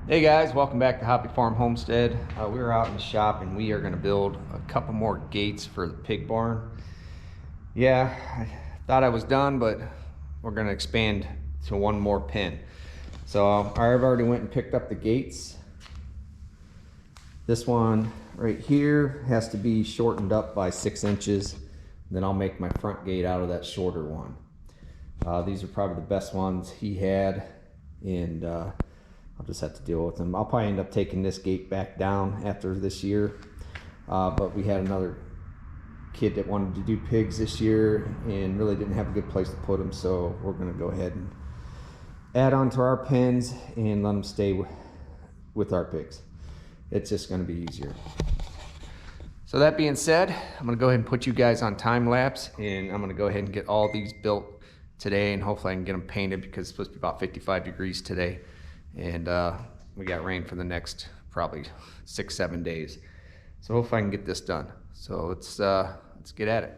Hey guys, welcome back to Thehobbyfarm Homestead. We were out in the shop and we are going to build a couple more gates for the pig barn. Yeah, I thought I was done, but we're going to expand to one more pen. So I've already went and picked up the gates. This one right here has to be shortened up by 6 inches. Then I'll make my front gate out of that shorter one. These are probably the best ones he had, and I'll just have to deal with them. I'll probably end up taking this gate back down after this year. But we had another kid that wanted to do pigs this year and really didn't have a good place to put them. So we're going to go ahead and add on to our pens and let them stay with our pigs. It's just going to be easier. So that being said, I'm going to go ahead and put you guys on time lapse, and I'm going to go ahead and get all these built today, and hopefully I can get them painted because it's supposed to be about 55 degrees today. And we got rain for the next probably 6-7 days, so hopefully I can get this done. So let's get at it.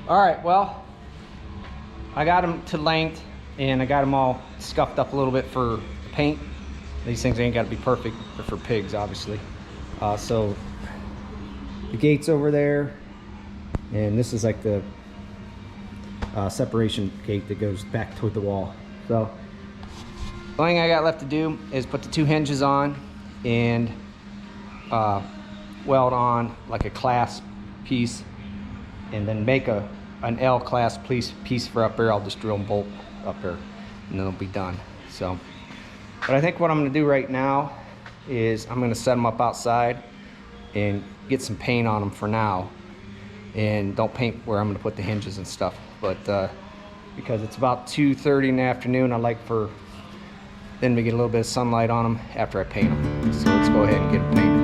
All right, well, I got them to length and I got them all scuffed up a little bit for paint. These things ain't got to be perfect for pigs, obviously. So the gate's over there, and this is like the separation gate that goes back toward the wall. So the only thing I got left to do is put the 2 hinges on and weld on like a clasp piece, and then make an L clasp piece for up there. I'll just drill and bolt up there, and then it'll be done. So, but I think what I'm gonna do right now is I'm gonna set them up outside and get some paint on them for now, and don't paint where I'm gonna put the hinges and stuff. But because it's about 2:30 in the afternoon, I like for them to get a little bit of sunlight on them after I paint them. So let's go ahead and get them painted.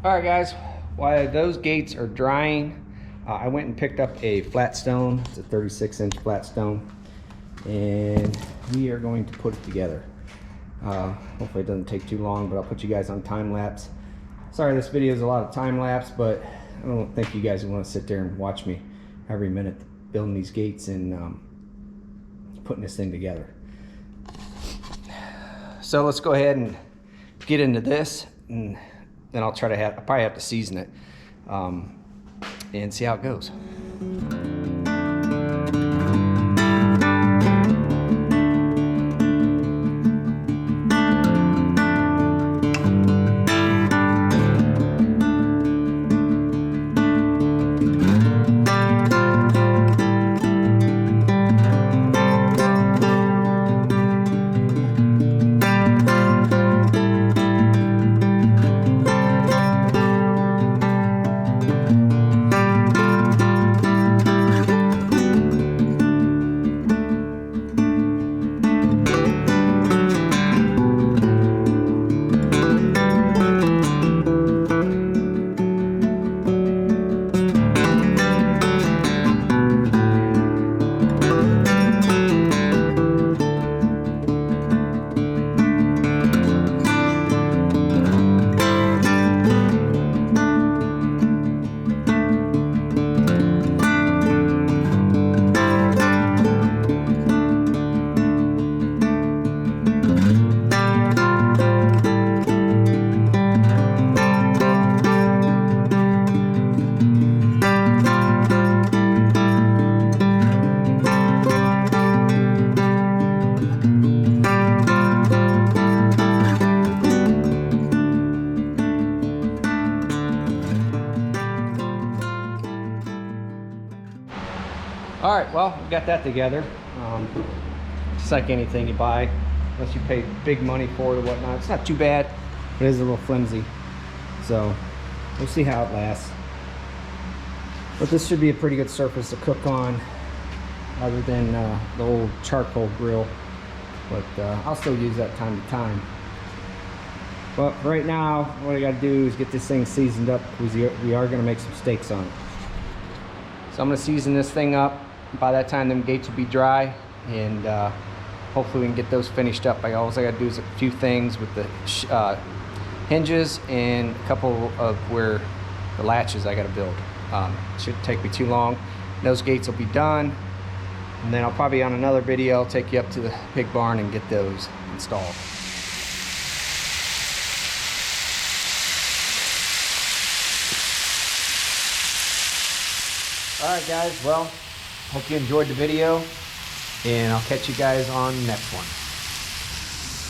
Alright guys, while those gates are drying, I went and picked up a flat stone. It's a 36-inch flat stone, and we are going to put it together. Hopefully it doesn't take too long, but I'll put you guys on time lapse. Sorry this video is a lot of time lapse, but I don't think you guys want to sit there and watch me every minute building these gates and putting this thing together. So let's go ahead and get into this, and then I'll probably have to season it and see how it goes. All right, well, we got that together. Just like anything you buy, unless you pay big money for it or whatnot, it's not too bad, but it is a little flimsy. So we'll see how it lasts. But this should be a pretty good surface to cook on, other than the old charcoal grill. But I'll still use that time to time. But right now, what I got to do is get this thing seasoned up, because we are going to make some steaks on it. So I'm going to season this thing up. By that time, them gates will be dry, and hopefully we can get those finished up. All I got to do is a few things with the hinges and a couple of where the latches I got to build. Shouldn't take me too long. Those gates will be done, and then I'll probably on another video take you up to the pig barn and get those installed. Alright guys, well, hope you enjoyed the video, and I'll catch you guys on the next one.